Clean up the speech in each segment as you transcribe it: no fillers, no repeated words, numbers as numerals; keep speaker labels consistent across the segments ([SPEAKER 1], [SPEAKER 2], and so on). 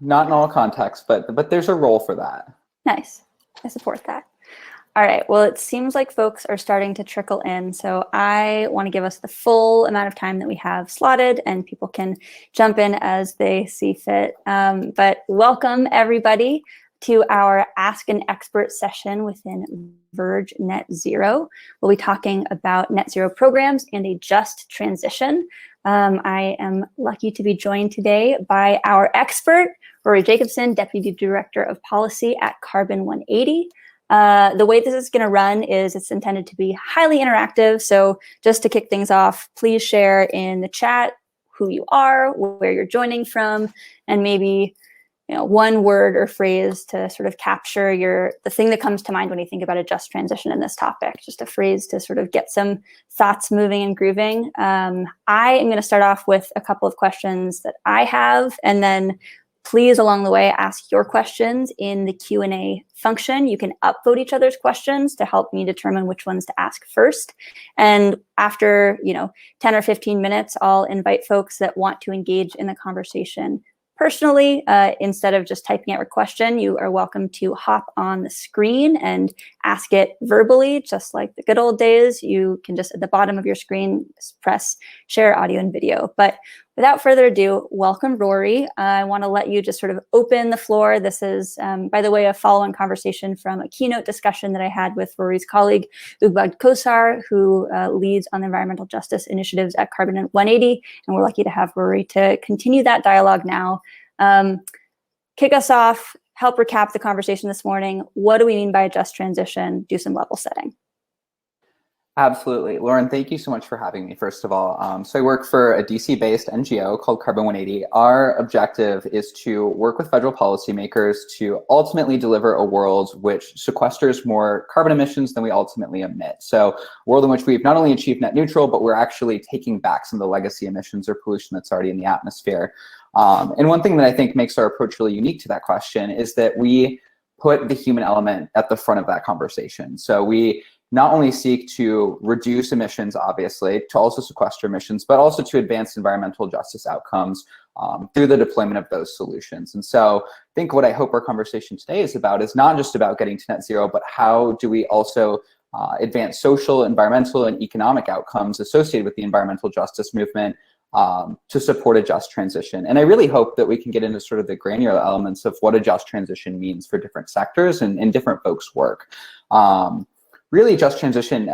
[SPEAKER 1] not in all contexts, but there's a role for that.
[SPEAKER 2] Nice. I support that. All right. Well, it seems like folks are starting to trickle in. So I want to give us the full amount of time that we have slotted, and people can jump in as they see fit. But welcome, everybody, to our Ask an Expert session within Verge Net Zero. We'll be talking about net zero programs and a just transition. I am lucky to be joined today by our expert, Rory Jacobson, Deputy Director of Policy at Carbon 180. The way this is going to run is it's intended to be highly interactive. So just to kick things off, please share in the chat who you are, where you're joining from, and maybe one word or phrase to sort of capture the thing that comes to mind when you think about a just transition in this topic, just a phrase to sort of get some thoughts moving and grooving. I am going to start off with a couple of questions that I have, and then please, along the way, ask your questions in the Q&A function. You can upvote each other's questions to help me determine which ones to ask first. And after 10 or 15 minutes, I'll invite folks that want to engage in the conversation personally. Instead of just typing out your question, you are welcome to hop on the screen and ask it verbally, just like the good old days. You can just, at the bottom of your screen, press share audio and video. But without further ado, welcome, Rory. I want to let you just sort of open the floor. This is, by the way, a follow-on conversation from a keynote discussion that I had with Rory's colleague, Ugbad Kosar, who leads on the environmental justice initiatives at Carbon 180. And we're lucky to have Rory to continue that dialogue now. Kick us off, help recap the conversation this morning. What do we mean by a just transition? Do some level setting.
[SPEAKER 1] Absolutely. Lauren, thank you so much for having me, first of all. So I work for a DC-based NGO called Carbon 180. Our objective is to work with federal policymakers to ultimately deliver a world which sequesters more carbon emissions than we ultimately emit. So a world in which we've not only achieved net neutral, but we're actually taking back some of the legacy emissions or pollution that's already in the atmosphere. And one thing that I think makes our approach really unique to that question is that we put the human element at the front of that conversation. So we not only seek to reduce emissions, obviously, to also sequester emissions, but also to advance environmental justice outcomes through the deployment of those solutions. And so I think what I hope our conversation today is about is not just about getting to net zero, but how do we also advance social, environmental, and economic outcomes associated with the environmental justice movement to support a just transition. And I really hope that we can get into sort of the granular elements of what a just transition means for different sectors and different folks' work. Really, just transition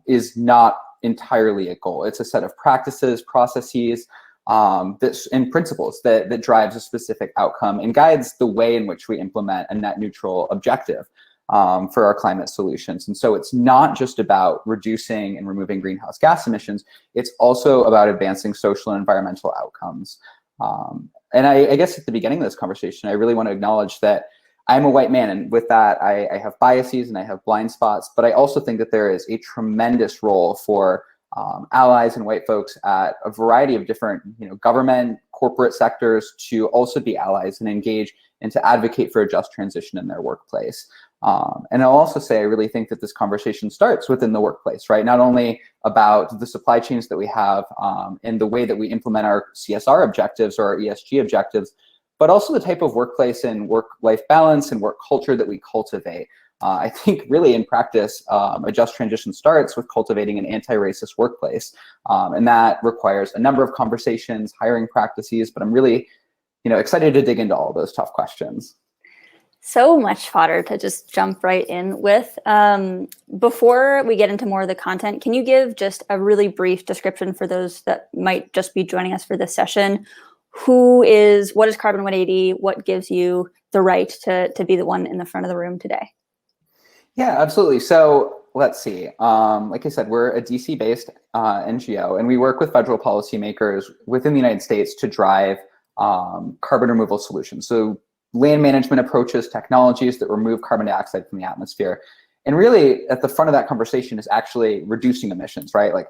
[SPEAKER 1] is not entirely a goal. It's a set of practices, processes, and principles that drives a specific outcome and guides the way in which we implement a net neutral objective for our climate solutions. And so it's not just about reducing and removing greenhouse gas emissions. It's also about advancing social and environmental outcomes. And I guess at the beginning of this conversation, I really want to acknowledge that I'm a white man, and with that, I have biases and I have blind spots, but I also think that there is a tremendous role for allies and white folks at a variety of different government, corporate sectors to also be allies and engage and to advocate for a just transition in their workplace. And I'll also say I really think that this conversation starts within the workplace, right? Not only about the supply chains that we have and the way that we implement our CSR objectives or our ESG objectives, but also the type of workplace and work-life balance and work culture that we cultivate. I think really in practice, a just transition starts with cultivating an anti-racist workplace. And that requires a number of conversations, hiring practices, but I'm really excited to dig into all of those tough questions.
[SPEAKER 2] So much fodder to just jump right in with. Before we get into more of the content, can you give just a really brief description for those that might just be joining us for this session? What is Carbon 180? What gives you the right to be the one in the front of the room today?
[SPEAKER 1] Yeah, absolutely. So let's see. Like I said, we're a DC-based NGO, and we work with federal policymakers within the United States to drive carbon removal solutions. So land management approaches, technologies that remove carbon dioxide from the atmosphere. And really at the front of that conversation is actually reducing emissions, right? Like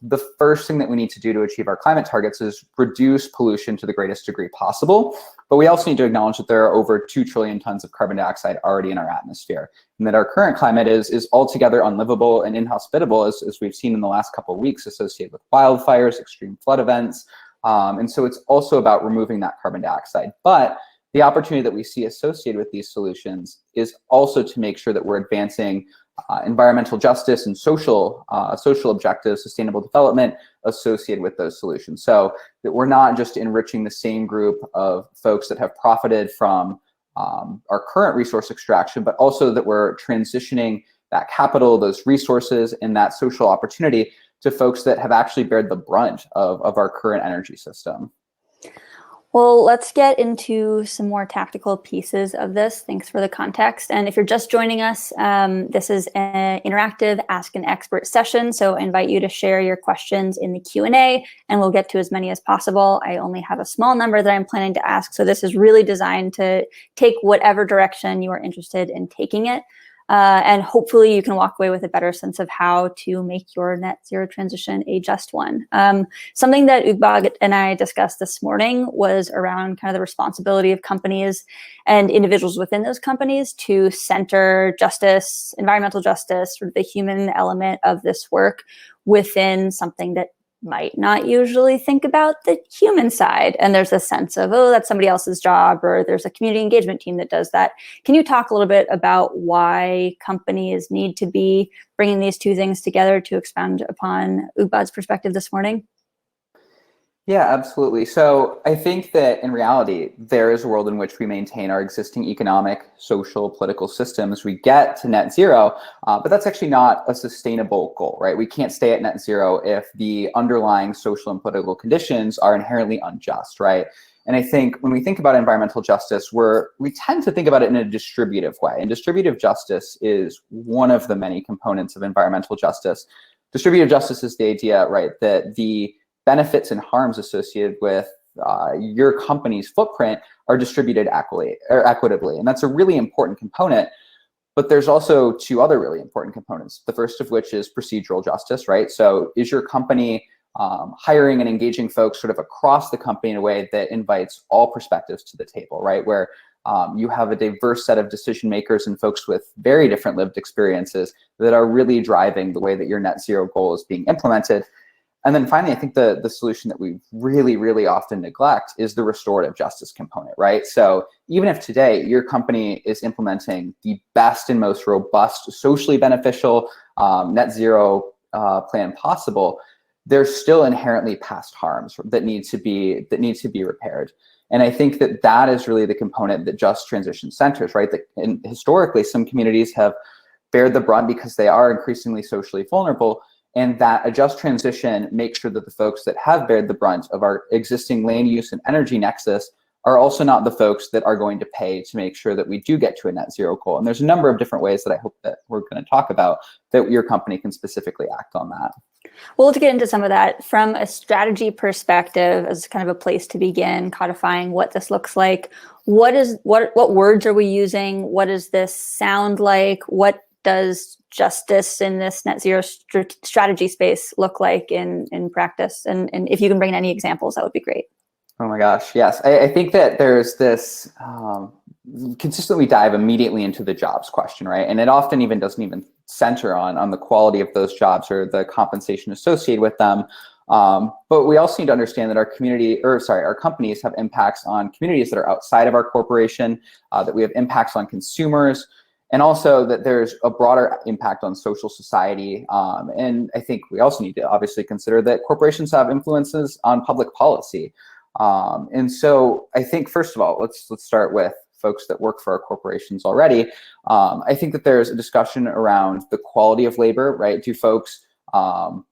[SPEAKER 1] the first thing that we need to do to achieve our climate targets is reduce pollution to the greatest degree possible. But we also need to acknowledge that there are over 2 trillion tons of carbon dioxide already in our atmosphere, and that our current climate is altogether unlivable and inhospitable, as we've seen in the last couple of weeks, associated with wildfires, extreme flood events. And so it's also about removing that carbon dioxide. But the opportunity that we see associated with these solutions is also to make sure that we're advancing environmental justice and social objectives, sustainable development associated with those solutions. So that we're not just enriching the same group of folks that have profited from our current resource extraction, but also that we're transitioning that capital, those resources, and that social opportunity to folks that have actually bared the brunt of our current energy system.
[SPEAKER 2] Well, let's get into some more tactical pieces of this. Thanks for the context. And if you're just joining us, this is an interactive Ask an Expert session. So I invite you to share your questions in the Q&A, and we'll get to as many as possible. I only have a small number that I'm planning to ask. So this is really designed to take whatever direction you are interested in taking it. And hopefully you can walk away with a better sense of how to make your net zero transition a just one. Something that Ugbag and I discussed this morning was around kind of the responsibility of companies and individuals within those companies to center justice, environmental justice, sort of the human element of this work within something that might not usually think about the human side. And there's a sense of, oh, that's somebody else's job, or there's a community engagement team that does that. Can you talk a little bit about why companies need to be bringing these two things together to expound upon Ugbad's perspective this morning?
[SPEAKER 1] Yeah, absolutely. So I think that in reality, there is a world in which we maintain our existing economic, social, political systems. We get to net zero, but that's actually not a sustainable goal, right? We can't stay at net zero if the underlying social and political conditions are inherently unjust, right? And I think when we think about environmental justice, we tend to think about it in a distributive way. And distributive justice is one of the many components of environmental justice. Distributive justice is the idea, right, that the benefits and harms associated with your company's footprint are distributed equitably. And that's a really important component. But there's also two other really important components. The first of which is procedural justice, right? So is your company hiring and engaging folks sort of across the company in a way that invites all perspectives to the table, right? Where you have a diverse set of decision makers and folks with very different lived experiences that are really driving the way that your net zero goal is being implemented. And then finally, I think the solution that we really, really often neglect is the restorative justice component, right? So even if today your company is implementing the best and most robust, socially beneficial net zero plan possible, there's still inherently past harms that need to be repaired. And I think that that is really the component that just transition centers, right? And historically, some communities have bared the brunt because they are increasingly socially vulnerable. And that a just transition makes sure that the folks that have bared the brunt of our existing land use and energy nexus are also not the folks that are going to pay to make sure that we do get to a net zero goal. And there's a number of different ways that I hope that we're going to talk about that your company can specifically act on that.
[SPEAKER 2] Well, to get into some of that from a strategy perspective, as kind of a place to begin codifying what this looks like, what words are we using? What does this sound like? What does justice in this net zero strategy space look like in practice? And if you can bring in any examples, that would be great.
[SPEAKER 1] Oh my gosh, yes. I think that there's this consistently dive immediately into the jobs question, right? And it often even doesn't even center on the quality of those jobs or the compensation associated with them. But we also need to understand that our companies have impacts on communities that are outside of our corporation, that we have impacts on consumers, and also that there's a broader impact on social society. And I think we also need to obviously consider that corporations have influences on public policy. And so I think, first of all, let's start with folks that work for our corporations already. I think that there's a discussion around the quality of labor, right? Do folks, are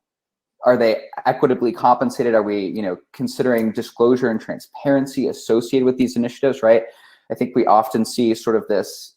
[SPEAKER 1] they equitably compensated? Are we, considering disclosure and transparency associated with these initiatives, right? I think we often see sort of this,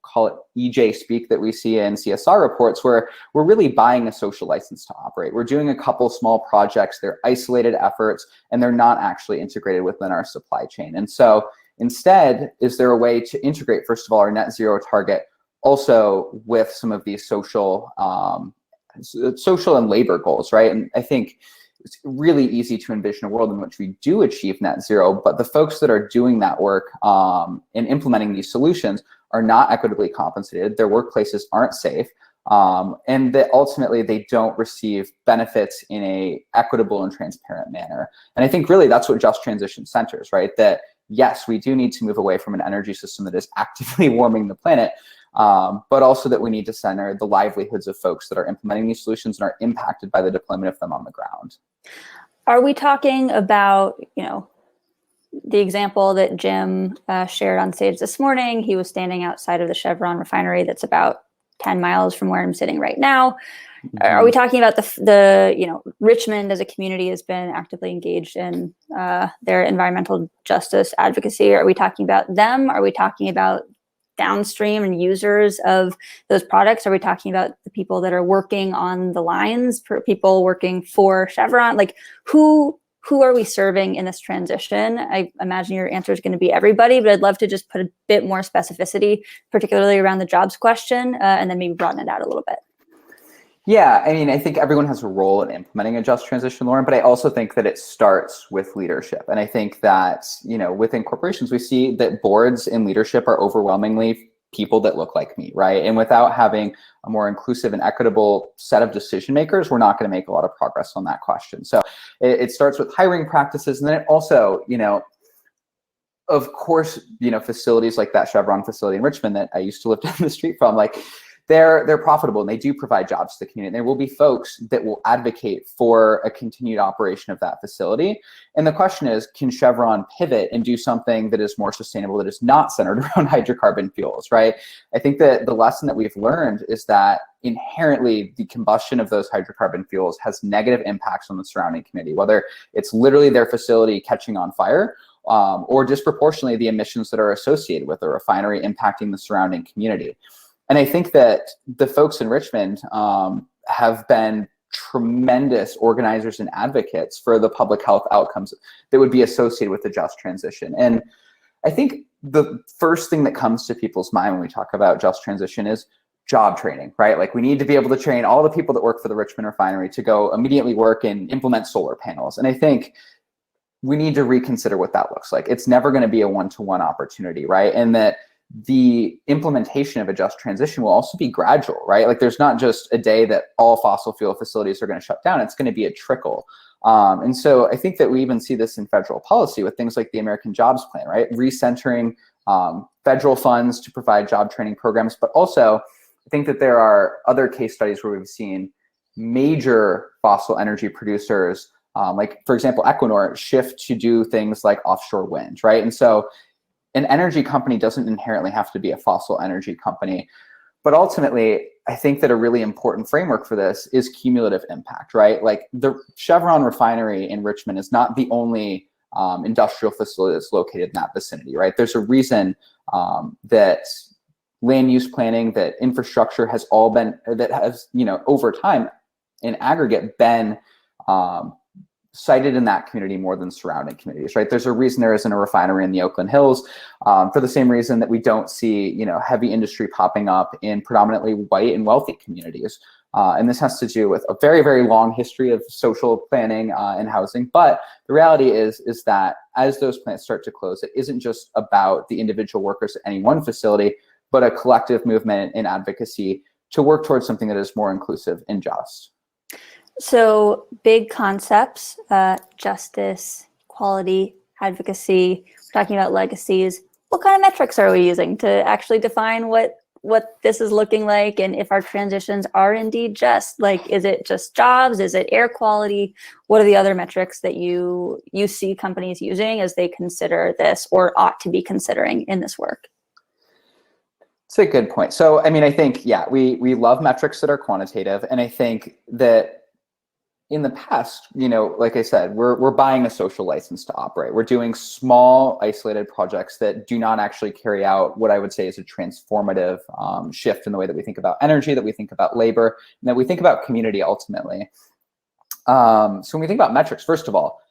[SPEAKER 1] call it EJ speak that we see in CSR reports, where we're really buying a social license to operate. We're doing a couple small projects, they're isolated efforts, and they're not actually integrated within our supply chain. And so instead, is there a way to integrate, first of all, our net zero target also with some of these social and labor goals, right? And I think it's really easy to envision a world in which we do achieve net zero, but the folks that are doing that work and implementing these solutions are not equitably compensated, their workplaces aren't safe, and that ultimately they don't receive benefits in a equitable and transparent manner. And I think really that's what just transition centers, right? That yes, we do need to move away from an energy system that is actively warming the planet, but also that we need to center the livelihoods of folks that are implementing these solutions and are impacted by the deployment of them on the ground.
[SPEAKER 2] Are we talking about, the example that Jim shared on stage this morning? He was standing outside of the Chevron refinery that's about 10 miles from where I'm sitting right now. Mm-hmm. Are we talking about the Richmond as a community has been actively engaged in their environmental justice advocacy? Are we talking about them? Are we talking about downstream and users of those products? Are we talking about the people that are working on the lines, for people working for Chevron? Like, who are we serving in this transition? I imagine your answer is going to be everybody, but I'd love to just put a bit more specificity, particularly around the jobs question, and then maybe broaden it out a little bit.
[SPEAKER 1] Yeah, I mean, I think everyone has a role in implementing a just transition, Lauren, but I also think that it starts with leadership. And I think that, within corporations, we see that boards and leadership are overwhelmingly people that look like me, right? And without having a more inclusive and equitable set of decision makers, we're not going to make a lot of progress on that question. So it starts with hiring practices. And then it also, of course, facilities like that Chevron facility in Richmond that I used to live down the street from, like, they're profitable and they do provide jobs to the community. And there will be folks that will advocate for a continued operation of that facility. And the question is, can Chevron pivot and do something that is more sustainable, that is not centered around hydrocarbon fuels, right? I think that the lesson that we've learned is that inherently the combustion of those hydrocarbon fuels has negative impacts on the surrounding community, whether it's literally their facility catching on fire, or disproportionately the emissions that are associated with a refinery impacting the surrounding community. And I think that the folks in Richmond have been tremendous organizers and advocates for the public health outcomes that would be associated with the just transition. And I think the first thing that comes to people's mind when we talk about just transition is job training, right? Like, we need to be able to train all the people that work for the Richmond refinery to go immediately work and implement solar panels. And I think we need to reconsider what that looks like. It's never going to be a one-to-one opportunity, right? And that the implementation of a just transition will also be gradual, right? Like, there's not just a day that all fossil fuel facilities are going to shut down. It's going to be a trickle. And so I think that we even see this in federal policy with things like the American Jobs Plan, right? Recentering federal funds to provide job training programs. But also, I think that there are other case studies where we've seen major fossil energy producers, like, for example, Equinor, shift to do things like offshore wind, right? And so an energy company doesn't inherently have to be a fossil energy company. But ultimately, I think that a really important framework for this is cumulative impact, right? Like, the Chevron refinery in Richmond is not the only industrial facility that's located in that vicinity, right? There's a reason that land use planning, that infrastructure has all been, that has, over time in aggregate been cited in that community more than surrounding communities, right? There's a reason there isn't a refinery in the Oakland Hills, for the same reason that we don't see, heavy industry popping up in predominantly white and wealthy communities. And this has to do with a very, very long history of social planning and housing. But the reality is that as those plants start to close, it isn't just about the individual workers at any one facility, but a collective movement in advocacy to work towards something that is more inclusive and just.
[SPEAKER 2] So, big concepts, justice, equality, advocacy, we're talking about legacies. What kind of metrics are we using to actually define what this is looking like, and if our transitions are indeed just? Like, is it just jobs? Is it air quality? What are the other metrics that you see companies using as they consider this, or ought to be considering in this work?
[SPEAKER 1] It's a good point. So, I mean, I think, yeah, we love metrics that are quantitative. And I think that in the past, like I said, we're buying a social license to operate. We're doing small, isolated projects that do not actually carry out what I would say is a transformative shift in the way that we think about energy, that we think about labor, and that we think about community ultimately. So when we think about metrics, first of all,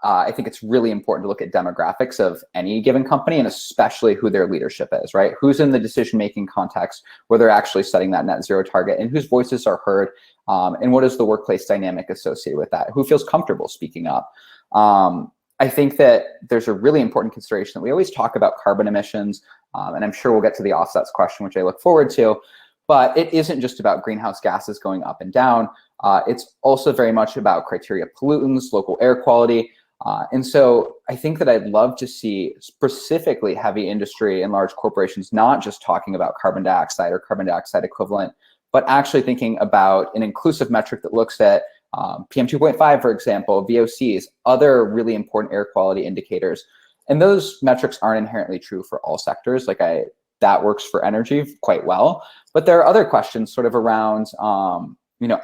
[SPEAKER 1] I think it's really important to look at demographics of any given company, and especially who their leadership is, right? Who's in the decision-making context where they're actually setting that net zero target, and whose voices are heard, and what is the workplace dynamic associated with that? Who feels comfortable speaking up? I think that there's a really important consideration that we always talk about carbon emissions, and I'm sure we'll get to the offsets question, which I look forward to, but it isn't just about greenhouse gases going up and down. It's also very much about criteria pollutants, local air quality, And so I think that I'd love to see specifically heavy industry and large corporations not just talking about carbon dioxide or carbon dioxide equivalent, but actually thinking about an inclusive metric that looks at PM 2.5, for example, VOCs, other really important air quality indicators. And those metrics aren't inherently true for all sectors. That works for energy quite well. But there are other questions sort of around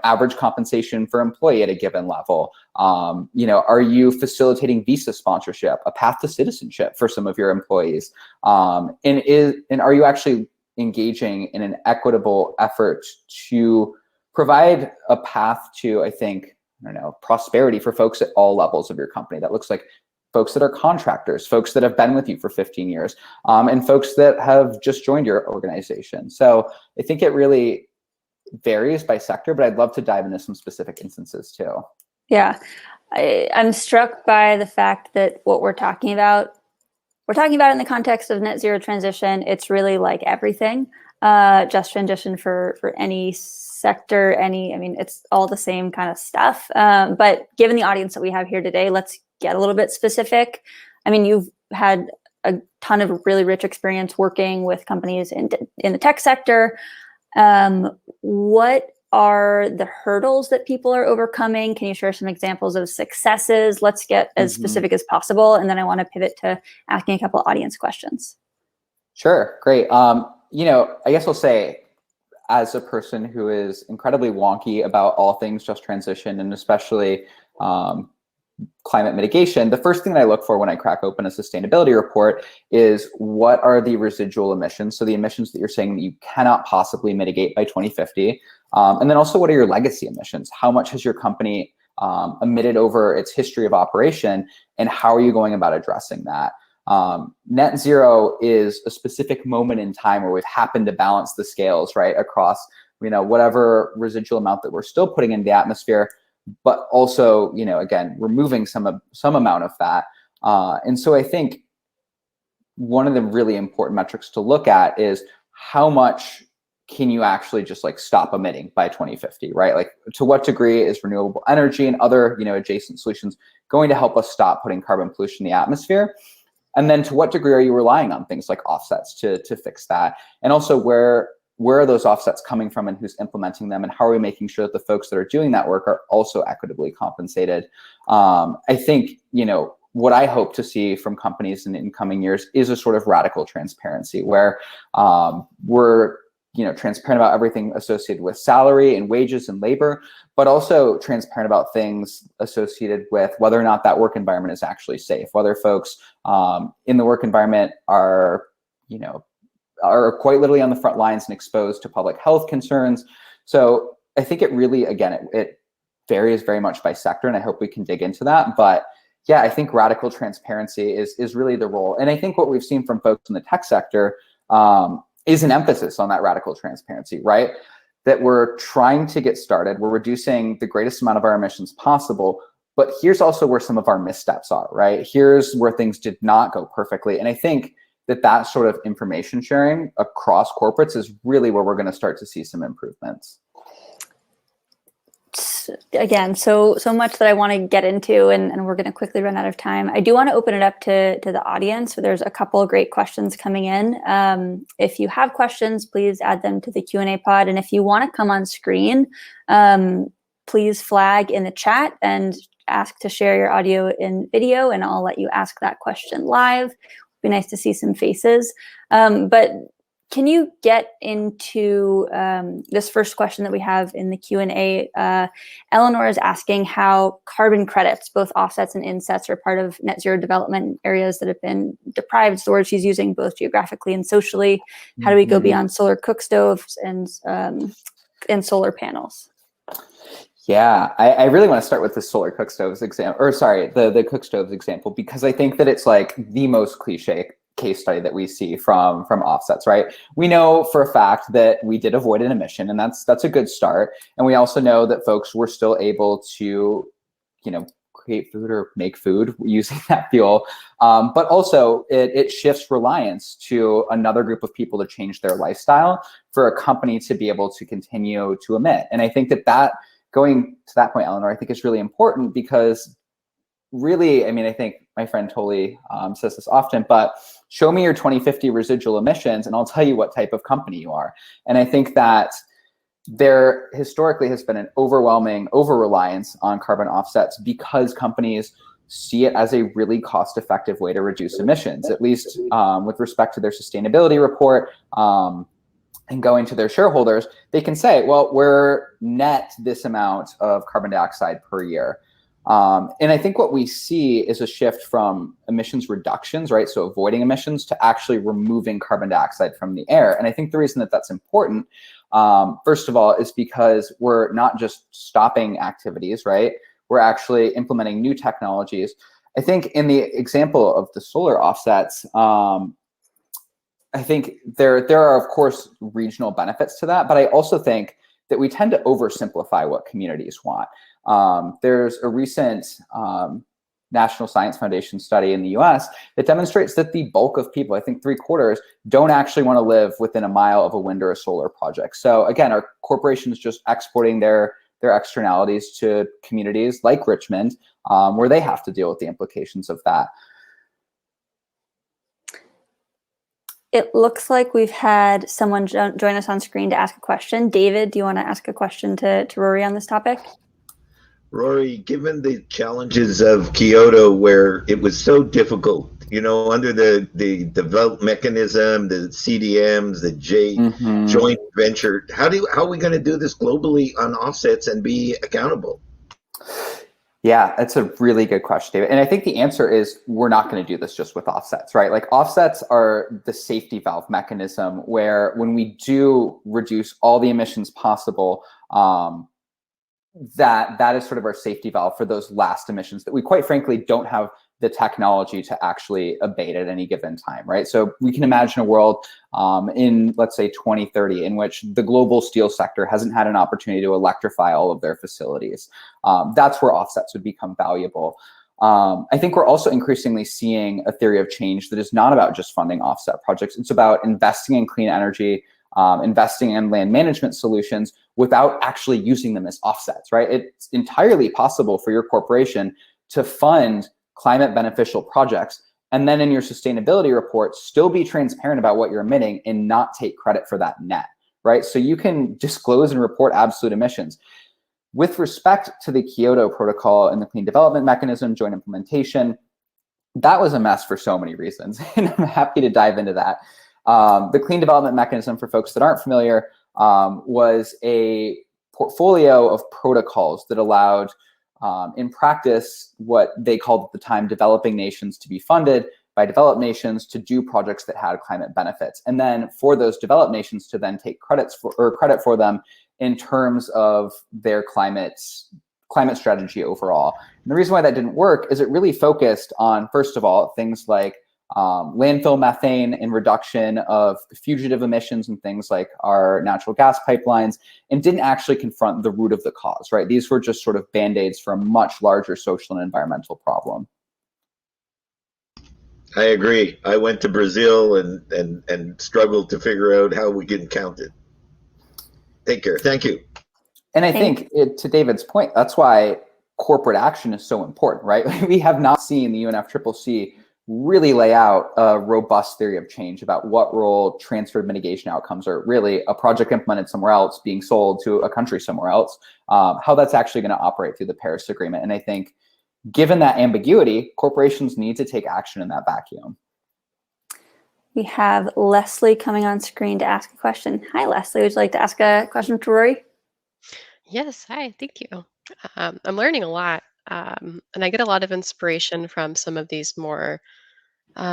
[SPEAKER 1] average compensation for employee at a given level. Are you facilitating visa sponsorship, a path to citizenship for some of your employees? And are you actually engaging in an equitable effort to provide a path to, prosperity for folks at all levels of your company? That looks like folks that are contractors, folks that have been with you for 15 years, and folks that have just joined your organization. So I think it really varies by sector, but I'd love to dive into some specific instances too.
[SPEAKER 2] Yeah, I'm struck by the fact that what we're talking about in the context of net zero transition. It's really like everything, just transition for any sector, it's all the same kind of stuff. But given the audience that we have here today, let's get a little bit specific. You've had a ton of really rich experience working with companies in the tech sector. What are the hurdles that people are overcoming? Can you share some examples of successes? Let's get as specific as possible. And then I want to pivot to asking a couple of audience questions.
[SPEAKER 1] Sure, great. I guess I'll say, as a person who is incredibly wonky about all things just transition, and especially climate mitigation, the first thing that I look for when I crack open a sustainability report is what are the residual emissions? So the emissions that you're saying that you cannot possibly mitigate by 2050. And then also, what are your legacy emissions? How much has your company emitted over its history of operation, and how are you going about addressing that? Net zero is a specific moment in time where we've happened to balance the scales, right, across whatever residual amount that we're still putting in the atmosphere, but also, again, removing some amount of that. And so I think one of the really important metrics to look at is how much can you actually just stop emitting by 2050, right? To what degree is renewable energy and other, adjacent solutions going to help us stop putting carbon pollution in the atmosphere? And then to what degree are you relying on things like offsets to fix that? And also, where are those offsets coming from, and who's implementing them, and how are we making sure that the folks that are doing that work are also equitably compensated? I think, what I hope to see from companies in coming years is a sort of radical transparency where we're transparent about everything associated with salary and wages and labor, but also transparent about things associated with whether or not that work environment is actually safe, whether folks in the work environment are quite literally on the front lines and exposed to public health concerns. So I think it really, again, it varies very much by sector, and I hope we can dig into that. But yeah, I think radical transparency is really the role. And I think what we've seen from folks in the tech sector is an emphasis on that radical transparency, right? That we're trying to get started, we're reducing the greatest amount of our emissions possible, but here's also where some of our missteps are, right? Here's where things did not go perfectly. And I think that sort of information sharing across corporates is really where we're going to start to see some improvements.
[SPEAKER 2] Again, so much that I want to get into, and we're going to quickly run out of time. I do want to open it up to the audience. So there's a couple of great questions coming in. If you have questions, please add them to the Q&A pod. And if you want to come on screen, please flag in the chat and ask to share your audio and video, and I'll let you ask that question live. It'd be nice to see some faces. But can you get into this first question that we have in the Q&A? Eleanor is asking how carbon credits, both offsets and insets, are part of net zero development in areas that have been deprived. The word she's using both geographically and socially. How do we go beyond solar cook stoves and solar panels?
[SPEAKER 1] Yeah, I really want to start with the solar cook stoves example, or sorry, the cook stoves example, because I think that it's the most cliche case study that we see from offsets, right? We know for a fact that we did avoid an emission, and that's a good start. And we also know that folks were still able to, create food or make food using that fuel. But also it shifts reliance to another group of people to change their lifestyle for a company to be able to continue to emit. And I think that going to that point, Eleanor, I think is really important, because really, I mean, I think my friend Toli says this often, but show me your 2050 residual emissions and I'll tell you what type of company you are. And I think that there historically has been an overwhelming over-reliance on carbon offsets because companies see it as a really cost-effective way to reduce emissions, at least with respect to their sustainability report and going to their shareholders. They can say, well, we're net this amount of carbon dioxide per year. And I think what we see is a shift from emissions reductions, right? So avoiding emissions to actually removing carbon dioxide from the air. And I think the reason that that's important, first of all, is because we're not just stopping activities, right? We're actually implementing new technologies. I think in the example of the solar offsets, I think there are, of course, regional benefits to that, but I also think that we tend to oversimplify what communities want. There's a recent National Science Foundation study in the US that demonstrates that the bulk of people, I think 3/4, don't actually want to live within a mile of a wind or a solar project. So again, our corporations just exporting their externalities to communities like Richmond, where they have to deal with the implications of that.
[SPEAKER 2] It looks like we've had someone join us on screen to ask a question. David, do you want to ask a question to Rory on this topic?
[SPEAKER 3] Rory, given the challenges of Kyoto, where it was so difficult, under the developed mechanism, the CDMs, the joint venture, how are we going to do this globally on offsets and be accountable?
[SPEAKER 1] Yeah, that's a really good question, David. And I think the answer is we're not going to do this just with offsets, right? Like offsets are the safety valve mechanism where when we do reduce all the emissions possible, that is sort of our safety valve for those last emissions that we quite frankly don't have the technology to actually abate at any given time, right? So we can imagine a world in, let's say, 2030 in which the global steel sector hasn't had an opportunity to electrify all of their facilities. That's where offsets would become valuable. I think we're also increasingly seeing a theory of change that is not about just funding offset projects. It's about investing in clean energy, investing in land management solutions without actually using them as offsets, right? It's entirely possible for your corporation to fund climate beneficial projects and then in your sustainability report still be transparent about what you're emitting and not take credit for that net, right? So you can disclose and report absolute emissions. With respect to the Kyoto Protocol and the Clean Development Mechanism, joint implementation, that was a mess for so many reasons, and I'm happy to dive into that. The Clean Development Mechanism, for folks that aren't familiar, was a portfolio of protocols that allowed, in practice, what they called at the time developing nations to be funded by developed nations to do projects that had climate benefits. And then for those developed nations to then take credit for them in terms of their climate strategy overall. And the reason why that didn't work is it really focused on, first of all, things like landfill methane and reduction of fugitive emissions and things like our natural gas pipelines, and didn't actually confront the root of the cause, right? These were just sort of band-aids for a much larger social and environmental problem.
[SPEAKER 3] I agree. I went to Brazil and struggled to figure out how we can count it. Take care. Thank you.
[SPEAKER 1] And I think to David's point, that's why corporate action is so important, right? We have not seen the UNFCCC really lay out a robust theory of change about what role transferred mitigation outcomes are really a project implemented somewhere else being sold to a country somewhere else, how that's actually going to operate through the Paris Agreement. And I think given that ambiguity, corporations need to take action in that vacuum.
[SPEAKER 2] We have Leslie coming on screen to ask a question. Hi, Leslie. Would you like to ask a question to Rory?
[SPEAKER 4] Yes, hi, thank you. I'm learning a lot, and I get a lot of inspiration from some of these more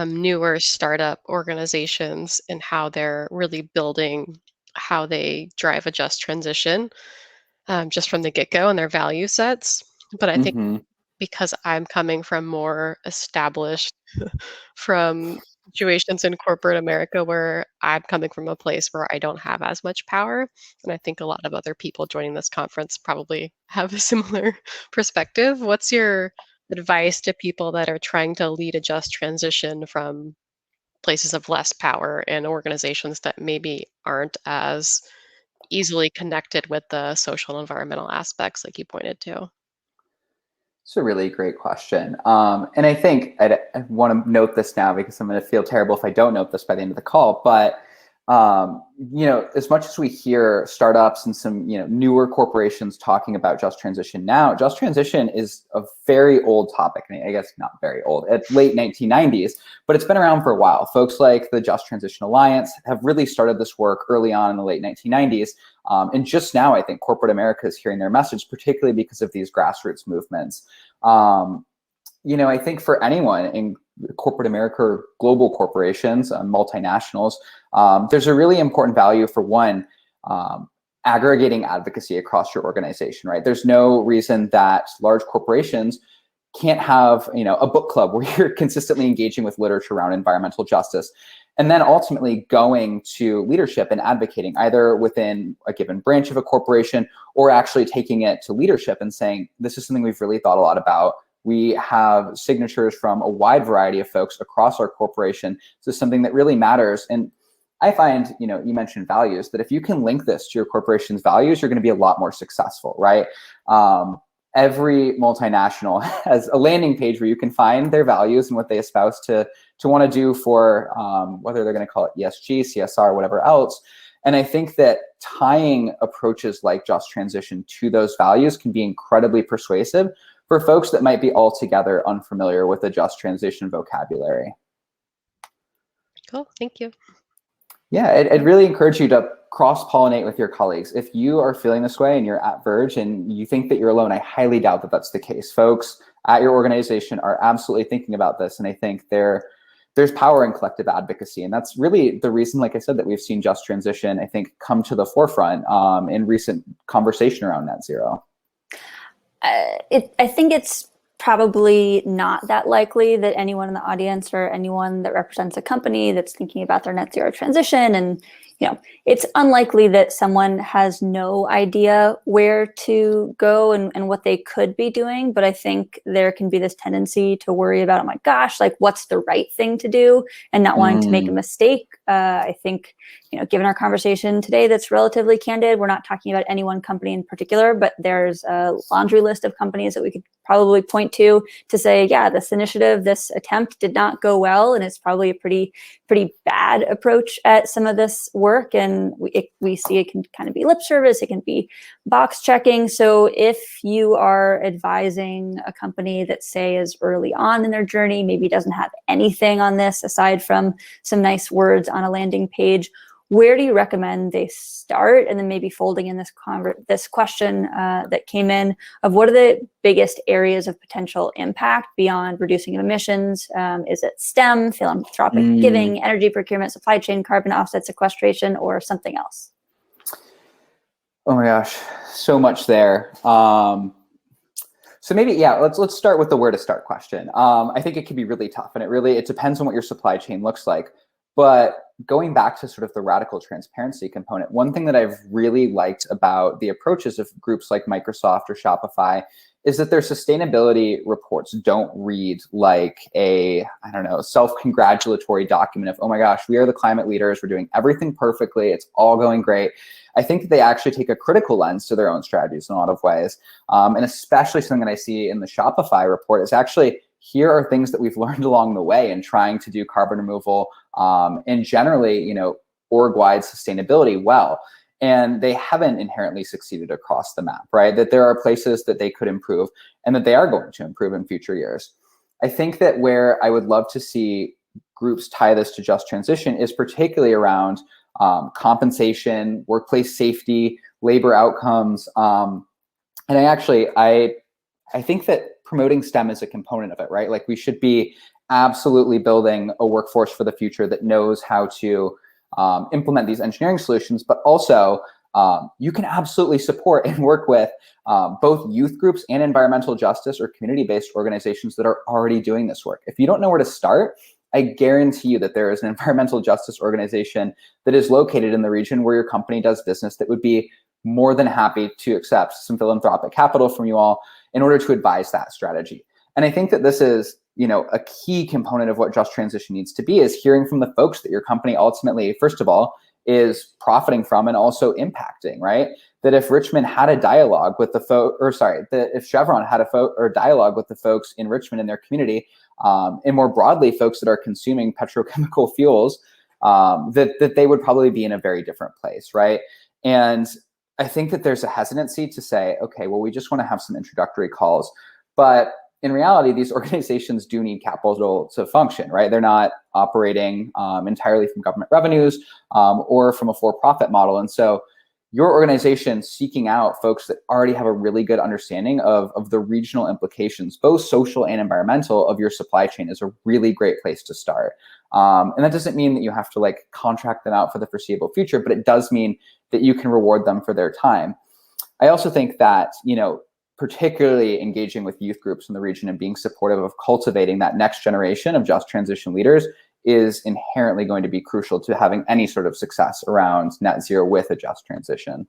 [SPEAKER 4] newer startup organizations and how they're really building how they drive a just transition just from the get-go and their value sets. But I think because I'm coming from more established from situations in corporate America where I'm coming from a place where I don't have as much power. And I think a lot of other people joining this conference probably have a similar perspective. What's your advice to people that are trying to lead a just transition from places of less power and organizations that maybe aren't as easily connected with the social and environmental aspects like you pointed to?
[SPEAKER 1] It's a really great question. And I think I want to note this now because I'm going to feel terrible if I don't note this by the end of the call. But, as much as we hear startups and some, newer corporations talking about just transition now, just transition is a very old topic. I guess not very old, at late 1990s, but it's been around for a while. Folks like the Just Transition Alliance have really started this work early on in the late 1990s. And just now, I think corporate America is hearing their message, particularly because of these grassroots movements. I think for anyone in corporate America or global corporations, multinationals, there's a really important value for one, aggregating advocacy across your organization, right? There's no reason that large corporations can't have, a book club where you're consistently engaging with literature around environmental justice. And then ultimately going to leadership and advocating either within a given branch of a corporation or actually taking it to leadership and saying, this is something we've really thought a lot about. We have signatures from a wide variety of folks across our corporation. This is something that really matters. And I find, you mentioned values, that if you can link this to your corporation's values, you're going to be a lot more successful, right? Every multinational has a landing page where you can find their values and what they espouse to want to do for whether they're going to call it ESG, CSR, whatever else. And I think that tying approaches like Just Transition to those values can be incredibly persuasive for folks that might be altogether unfamiliar with the Just Transition vocabulary.
[SPEAKER 4] Cool, thank you.
[SPEAKER 1] Yeah, I'd really encourage you to cross-pollinate with your colleagues. If you are feeling this way and you're at Verge and you think that you're alone, I highly doubt that that's the case. Folks at your organization are absolutely thinking about this, and I think there's power in collective advocacy. And that's really the reason, like I said, that we've seen Just Transition, I think, come to the forefront in recent conversation around net zero.
[SPEAKER 2] I think it's probably not that likely that anyone in the audience or anyone that represents a company that's thinking about their net zero transition, and it's unlikely that someone has no idea where to go and what they could be doing. But I think there can be this tendency to worry about, oh my gosh, like what's the right thing to do, and not wanting to make a mistake. I think, given our conversation today that's relatively candid, we're not talking about any one company in particular, but there's a laundry list of companies that we could probably point to say, yeah, this initiative, this attempt did not go well, and it's probably a pretty bad approach at some of this work. And we see it can kind of be lip service, it can be box checking. So if you are advising a company that, say, is early on in their journey, maybe doesn't have anything on this aside from some nice words on a landing page, where do you recommend they start? And then maybe folding in this question that came in of what are the biggest areas of potential impact beyond reducing emissions? Is it STEM, philanthropic giving, energy procurement, supply chain, carbon offset, sequestration, or something else?
[SPEAKER 1] Oh my gosh, so much there. So maybe, yeah, let's start with the where to start question. I think it can be really tough, and it depends on what your supply chain looks like. But going back to sort of the radical transparency component, one thing that I've really liked about the approaches of groups like Microsoft or Shopify is that their sustainability reports don't read like a, self-congratulatory document of, oh my gosh, we are the climate leaders, we're doing everything perfectly, it's all going great. I think that they actually take a critical lens to their own strategies in a lot of ways. And especially something that I see in the Shopify report is actually, here are things that we've learned along the way in trying to do carbon removal and generally, org-wide sustainability well. And they haven't inherently succeeded across the map, right? That there are places that they could improve and that they are going to improve in future years. I think that where I would love to see groups tie this to Just Transition is particularly around compensation, workplace safety, labor outcomes. And I think that promoting STEM is a component of it, right? Like we should be absolutely building a workforce for the future that knows how to implement these engineering solutions, but also you can absolutely support and work with both youth groups and environmental justice or community-based organizations that are already doing this work. If you don't know where to start, I guarantee you that there is an environmental justice organization that is located in the region where your company does business that would be more than happy to accept some philanthropic capital from you all in order to advise that strategy. And I think that this is, a key component of what Just Transition needs to be, is hearing from the folks that your company ultimately, first of all, is profiting from and also impacting, right? That if Richmond had a dialogue with that if Chevron had a dialogue with the folks in Richmond in their community, and more broadly, folks that are consuming petrochemical fuels, that they would probably be in a very different place, right? And I think that there's a hesitancy to say, okay, well, we just want to have some introductory calls. But in reality, these organizations do need capital to function, right? They're not operating entirely from government revenues or from a for-profit model. And so your organization seeking out folks that already have a really good understanding of the regional implications, both social and environmental, of your supply chain is a really great place to start. And that doesn't mean that you have to like contract them out for the foreseeable future, but it does mean that you can reward them for their time. I also think that, particularly engaging with youth groups in the region and being supportive of cultivating that next generation of just transition leaders is inherently going to be crucial to having any sort of success around net zero with a just transition.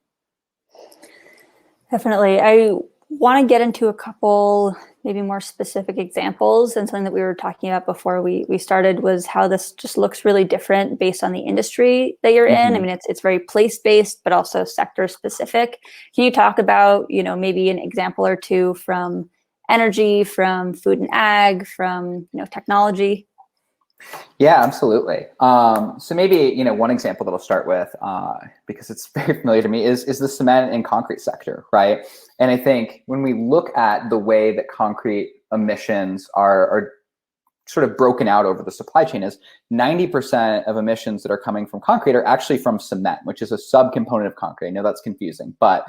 [SPEAKER 2] Definitely. I want to get into a couple maybe more specific examples, and something that we were talking about before we started was how this just looks really different based on the industry that you're in. I mean, it's very place-based, but also sector-specific. Can you talk about, maybe an example or two from energy, from food and ag, from, technology?
[SPEAKER 1] Yeah, absolutely. So maybe, one example that I'll start with, because it's very familiar to me, is the cement and concrete sector, right? And I think when we look at the way that concrete emissions are sort of broken out over the supply chain, is 90% of emissions that are coming from concrete are actually from cement, which is a subcomponent of concrete. I know that's confusing, but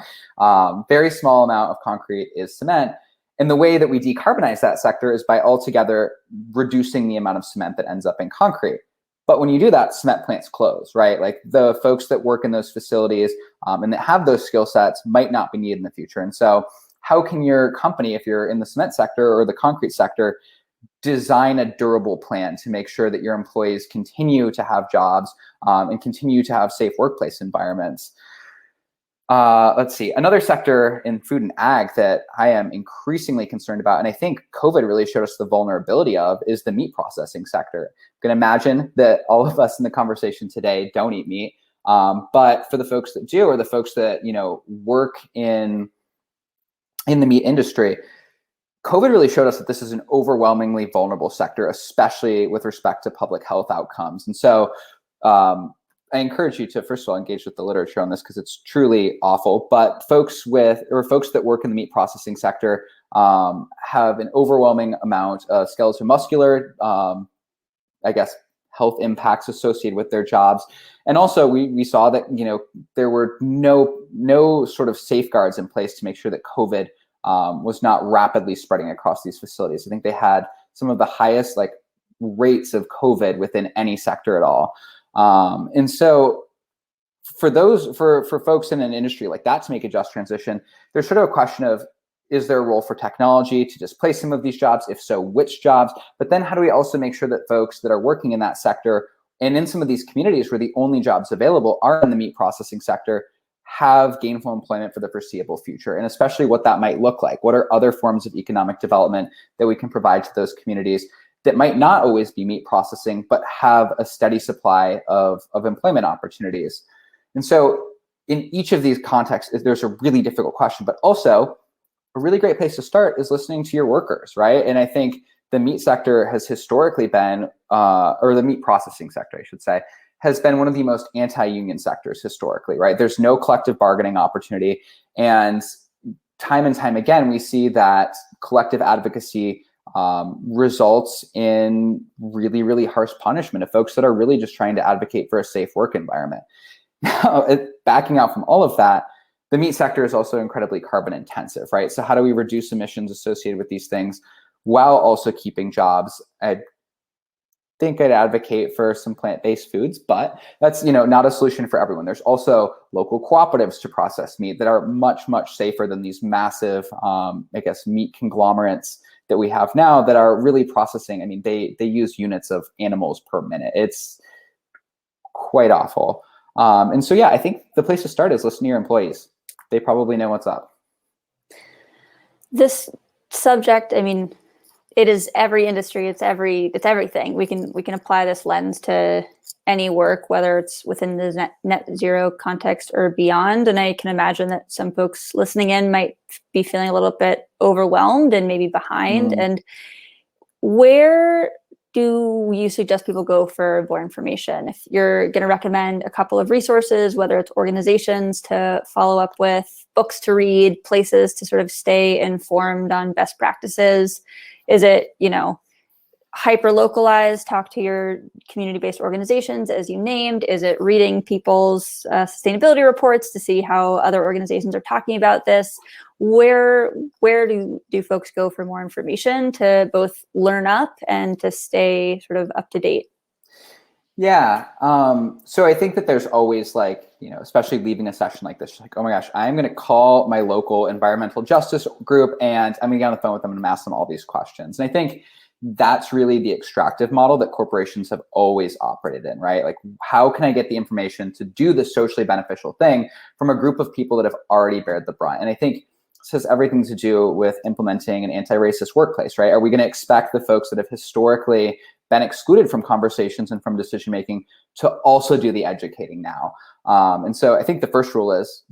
[SPEAKER 1] very small amount of concrete is cement. And the way that we decarbonize that sector is by altogether reducing the amount of cement that ends up in concrete. But when you do that, cement plants close, right? Like the folks that work in those facilities and that have those skill sets might not be needed in the future. And so how can your company, if you're in the cement sector or the concrete sector, design a durable plan to make sure that your employees continue to have jobs and continue to have safe workplace environments? Let's see, another sector in food and ag that I am increasingly concerned about, and I think COVID really showed us the vulnerability of, is the meat processing sector. You can imagine that all of us in the conversation today don't eat meat, but for the folks that do, or the folks that work in the meat industry, COVID really showed us that this is an overwhelmingly vulnerable sector, especially with respect to public health outcomes. And so I encourage you to, first of all, engage with the literature on this because it's truly awful. But folks that work in the meat processing sector have an overwhelming amount of skeletal muscular, health impacts associated with their jobs. And also we saw that, there were no sort of safeguards in place to make sure that COVID was not rapidly spreading across these facilities. I think they had some of the highest rates of COVID within any sector at all. And so for folks in an industry like that to make a just transition, there's sort of a question of, is there a role for technology to displace some of these jobs? If so, which jobs? But then how do we also make sure that folks that are working in that sector and in some of these communities where the only jobs available are in the meat processing sector have gainful employment for the foreseeable future? And especially what that might look like. What are other forms of economic development that we can provide to those communities that might not always be meat processing, but have a steady supply of employment opportunities? And so in each of these contexts, there's a really difficult question, but also a really great place to start is listening to your workers, right? And I think the meat sector has historically been, or the meat processing sector, I should say, has been one of the most anti-union sectors historically, right? There's no collective bargaining opportunity. And time again, we see that collective advocacy results in really, really harsh punishment of folks that are really just trying to advocate for a safe work environment. Now, backing out from all of that, the meat sector is also incredibly carbon intensive, right? So how do we reduce emissions associated with these things while also keeping jobs? I think I'd advocate for some plant-based foods, but that's not a solution for everyone. There's also local cooperatives to process meat that are much, much safer than these massive, meat conglomerates that we have now that are really processing. I mean, they use units of animals per minute. It's quite awful. And so, yeah, I think the place to start is listen to your employees. They probably know what's up.
[SPEAKER 2] This subject, I mean, it is every industry. It's everything. We can apply this lens to any work, whether it's within the net zero context or beyond. And I can imagine that some folks listening in might be feeling a little bit overwhelmed and maybe behind. And where do you suggest people go for more information? If you're going to recommend a couple of resources, whether it's organizations to follow up with, books to read, places to sort of stay informed on best practices, is it, hyper localized, talk to your community-based organizations as you named? Is it reading people's sustainability reports to see how other organizations are talking about this? Where do folks go for more information to both learn up and to stay sort of up to date?
[SPEAKER 1] Yeah. So I think that there's always especially leaving a session like this, oh my gosh, I'm going to call my local environmental justice group and I'm going to get on the phone with them and ask them all these questions. And I think that's really the extractive model that corporations have always operated in, right? Like, how can I get the information to do the socially beneficial thing from a group of people that have already bared the brunt? And I think this has everything to do with implementing an anti-racist workplace, right? Are we going to expect the folks that have historically been excluded from conversations and from decision-making to also do the educating now? And so I think the first rule is,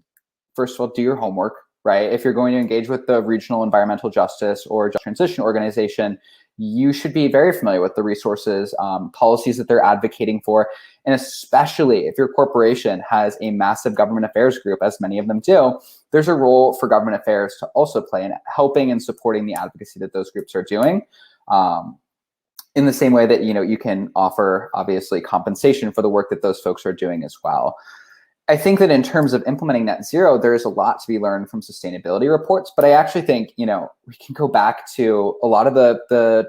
[SPEAKER 1] first of all, do your homework, right? If you're going to engage with the regional environmental justice or just transition organization, you should be very familiar with the resources, policies that they're advocating for. And especially if your corporation has a massive government affairs group, as many of them do, there's a role for government affairs to also play in helping and supporting the advocacy that those groups are doing. In the same way that, you can offer, obviously, compensation for the work that those folks are doing as well. I think that in terms of implementing net zero, there is a lot to be learned from sustainability reports, but I actually think, we can go back to a lot of the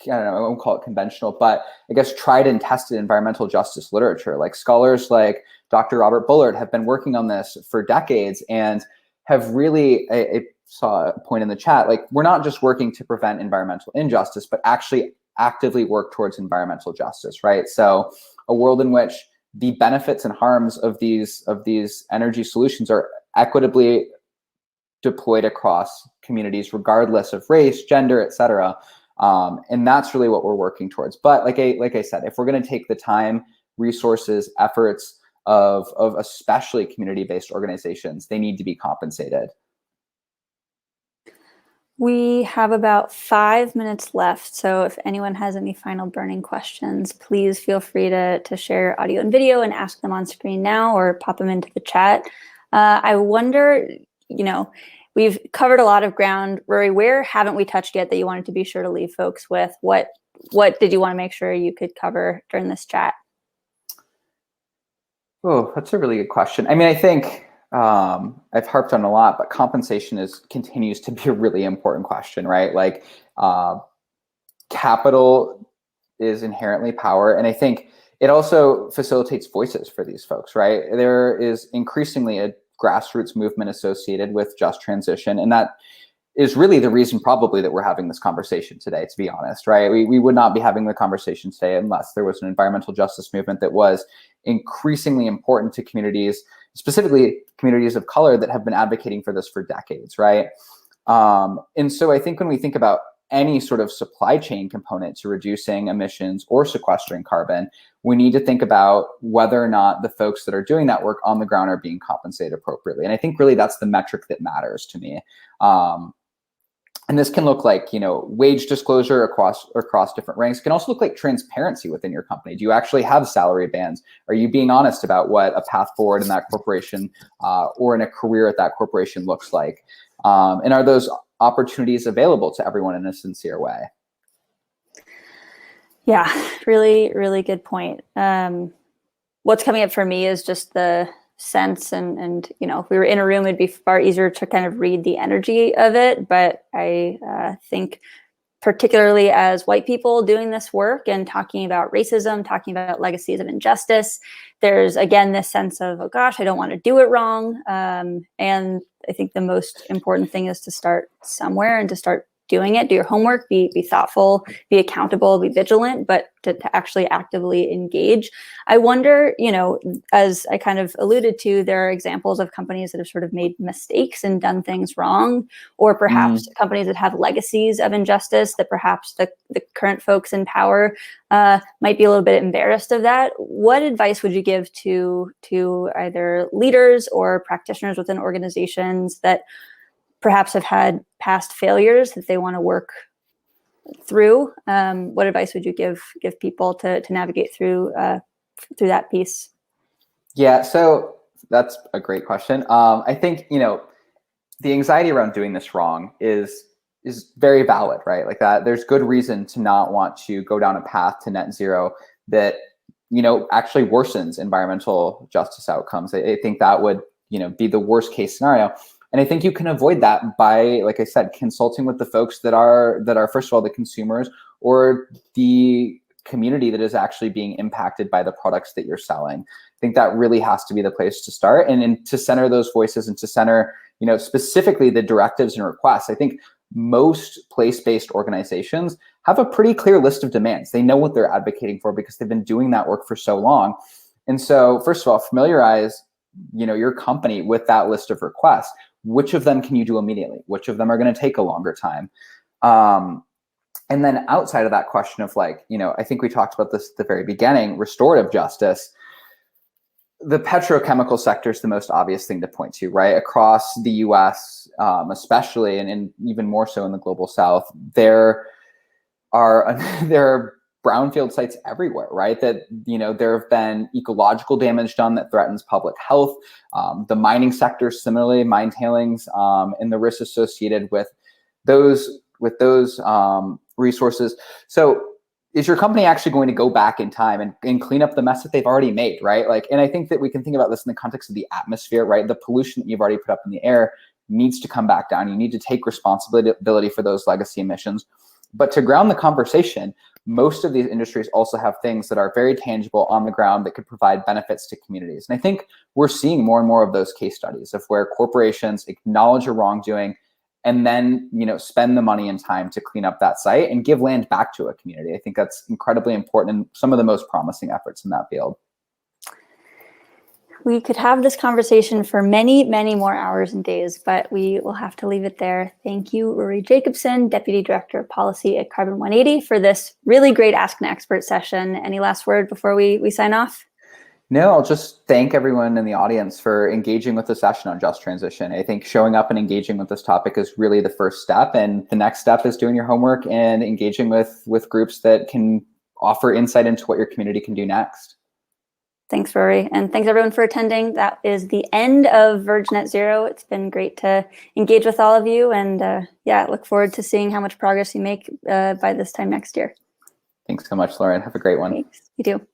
[SPEAKER 1] I don't know, I won't call it conventional, but I guess tried and tested environmental justice literature. Like scholars like Dr. Robert Bullard have been working on this for decades and have really, I saw a point in the chat, like we're not just working to prevent environmental injustice, but actually actively work towards environmental justice, right? So a world in which the benefits and harms of these energy solutions are equitably deployed across communities, regardless of race, gender, et cetera. And that's really what we're working towards. But like I said, if we're going to take the time, resources, efforts of especially community-based organizations, they need to be compensated.
[SPEAKER 2] We have about 5 minutes left, so if anyone has any final burning questions, please feel free to share audio and video and ask them on screen now or pop them into the chat. I wonder, we've covered a lot of ground. Rory, where haven't we touched yet that you wanted to be sure to leave folks with? What did you want to make sure you could cover during this chat?
[SPEAKER 1] Oh, that's a really good question. I mean, I think I've harped on a lot, but compensation continues to be a really important question, right? Like capital is inherently power. And I think it also facilitates voices for these folks, right? There is increasingly a grassroots movement associated with just transition. And that is really the reason probably that we're having this conversation today, to be honest, right? We would not be having the conversation today unless there was an environmental justice movement that was increasingly important to communities, specifically communities of color that have been advocating for this for decades, right? And so I think when we think about any sort of supply chain component to reducing emissions or sequestering carbon, we need to think about whether or not the folks that are doing that work on the ground are being compensated appropriately. And I think really that's the metric that matters to me. And this can look like, wage disclosure across different ranks. It can also look like transparency within your company. Do you actually have salary bands? Are you being honest about what a path forward in that corporation or in a career at that corporation looks like? And are those opportunities available to everyone in a sincere way?
[SPEAKER 2] Yeah, really, really good point. What's coming up for me is just the sense and if we were in a room, it'd be far easier to kind of read the energy of it. But I think particularly as white people doing this work and talking about racism, talking about legacies of injustice, there's again this sense of, oh gosh, I don't want to do it wrong. And I think the most important thing is to start somewhere and to start doing it. Do your homework, be thoughtful, be accountable, be vigilant, but to actually actively engage. I wonder, as I kind of alluded to, there are examples of companies that have sort of made mistakes and done things wrong, or perhaps companies that have legacies of injustice that perhaps the current folks in power might be a little bit embarrassed of that. What advice would you give to either leaders or practitioners within organizations that perhaps have had past failures that they want to work through? What advice would you give people to navigate through that piece?
[SPEAKER 1] Yeah, so that's a great question. I think, the anxiety around doing this wrong is very valid, right? Like that, there's good reason to not want to go down a path to net zero that, actually worsens environmental justice outcomes. I think that would, be the worst case scenario. And I think you can avoid that by, like I said, consulting with the folks that are first of all, the consumers or the community that is actually being impacted by the products that you're selling. I think that really has to be the place to start, and to center those voices and to center, specifically the directives and requests. I think most place-based organizations have a pretty clear list of demands. They know what they're advocating for because they've been doing that work for so long. And so, first of all, familiarize, your company with that list of requests. Which of them can you do immediately? Which of them are going to take a longer time? And then outside of that question of I think we talked about this at the very beginning, restorative justice. The petrochemical sector is the most obvious thing to point to, right? Across the US, especially, and even more so in the global South, there are brownfield sites everywhere, right? That, there have been ecological damage done that threatens public health. The mining sector, similarly, mine tailings, and the risks associated with those resources. So is your company actually going to go back in time and clean up the mess that they've already made, right? And I think that we can think about this in the context of the atmosphere, right? The pollution that you've already put up in the air needs to come back down. You need to take responsibility for those legacy emissions. But to ground the conversation, most of these industries also have things that are very tangible on the ground that could provide benefits to communities. And I think we're seeing more and more of those case studies of where corporations acknowledge a wrongdoing and then, spend the money and time to clean up that site and give land back to a community. I think that's incredibly important and some of the most promising efforts in that field.
[SPEAKER 2] We could have this conversation for many, many more hours and days, but we will have to leave it there. Thank you, Rory Jacobson, Deputy Director of Policy at Carbon 180, for this really great Ask an Expert session. Any last word before we sign off?
[SPEAKER 1] No, I'll just thank everyone in the audience for engaging with the session on just transition. I think showing up and engaging with this topic is really the first step. And the next step is doing your homework and engaging with groups that can offer insight into what your community can do next.
[SPEAKER 2] Thanks, Rory. And thanks everyone for attending. That is the end of Verge Net Zero. It's been great to engage with all of you. And look forward to seeing how much progress you make by this time next year.
[SPEAKER 1] Thanks so much, Lauren. Have a great one.
[SPEAKER 2] Thanks. You too.